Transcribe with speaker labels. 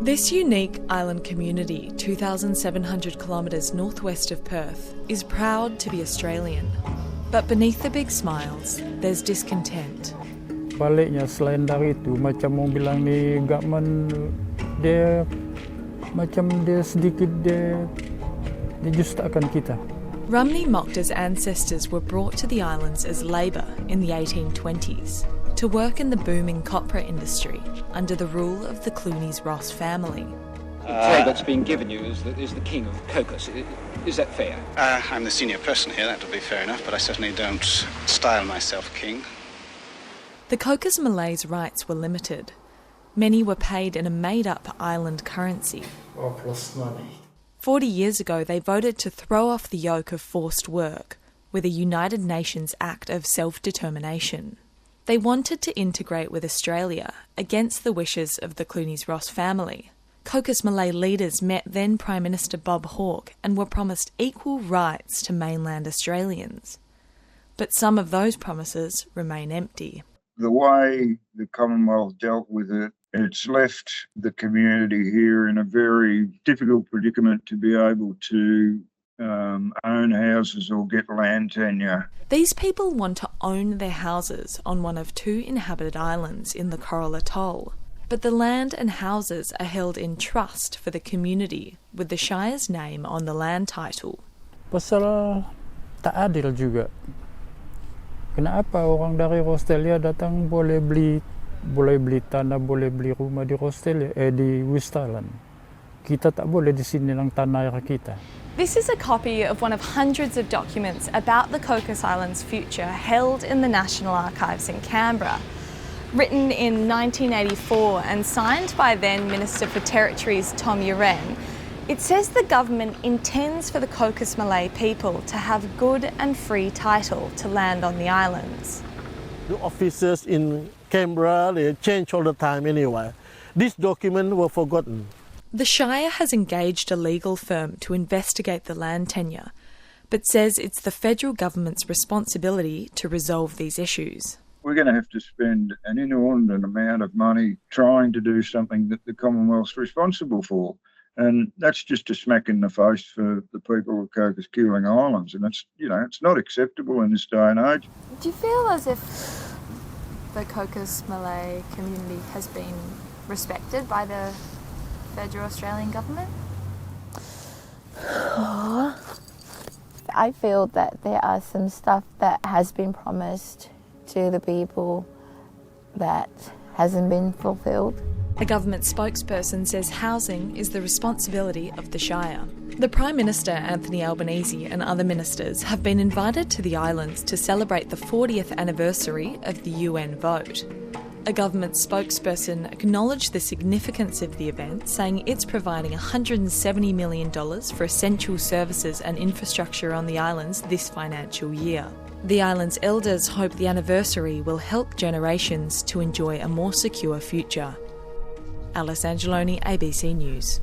Speaker 1: This unique island community, 2,700 kilometres northwest of Perth, is proud to be Australian. But beneath the big smiles, there's discontent.
Speaker 2: Baliknya selain dari itu, macam mau bilang ni government dia macam dia sedikit dia justakan kita.
Speaker 1: Rumney Mokta's ancestors were brought to the islands as labour in the 1820s to work in the booming copra industry under the rule of the Clooney's-Ross family.
Speaker 3: The trade that's been given you is the king of Cocos. Is that fair?
Speaker 4: I'm the senior person here, that would be fair enough, but I certainly don't style myself king.
Speaker 1: The Cocos Malays' rights were limited. Many were paid in a made-up island currency.
Speaker 2: Plus money.
Speaker 1: 40 years ago, they voted to throw off the yoke of forced work with a United Nations Act of Self-Determination. They wanted to integrate with Australia against the wishes of the Clooney's-Ross family. Cocos Malay leaders met then Prime Minister Bob Hawke and were promised equal rights to mainland Australians. But some of those promises remain empty.
Speaker 5: The way the Commonwealth dealt with it, it's left the community here in a very difficult predicament to be able to own houses or get land tenure.
Speaker 1: These people want to own their houses on one of 2 inhabited islands in the Coral Atoll. But the land and houses are held in trust for the community, with the Shire's name on the land title.
Speaker 2: Pasal tak adil juga. Kenapa orang dari Australia datang boleh beli tanah, boleh beli rumah di Australia, di West Island. Kita tak boleh di sini ng tanah kita.
Speaker 6: This is a copy of one of hundreds of documents about the Cocos Islands' future held in the National Archives in Canberra. Written in 1984 and signed by then Minister for Territories Tom Uren, it says the government intends for the Cocos Malay people to have good and free title to land on the islands.
Speaker 7: The officers in Canberra, they change all the time anyway. These documents were forgotten.
Speaker 1: The Shire has engaged a legal firm to investigate the land tenure, but says it's the federal government's responsibility to resolve these issues.
Speaker 5: We're going to have to spend an inordinate amount of money trying to do something that the Commonwealth's responsible for. And that's just a smack in the face for the people of Cocos Keeling Islands. And it's not acceptable in this day and age.
Speaker 6: Do you feel as if the Cocos Malay community has been respected by the federal Australian government?
Speaker 8: I feel that there are some stuff that has been promised to the people that hasn't been fulfilled.
Speaker 1: A government spokesperson says housing is the responsibility of the Shire. The Prime Minister, Anthony Albanese, and other ministers have been invited to the islands to celebrate the 40th anniversary of the UN vote. A government spokesperson acknowledged the significance of the event, saying it's providing $170 million for essential services and infrastructure on the islands this financial year. The island's elders hope the anniversary will help generations to enjoy a more secure future. Alice Angeloni, ABC News.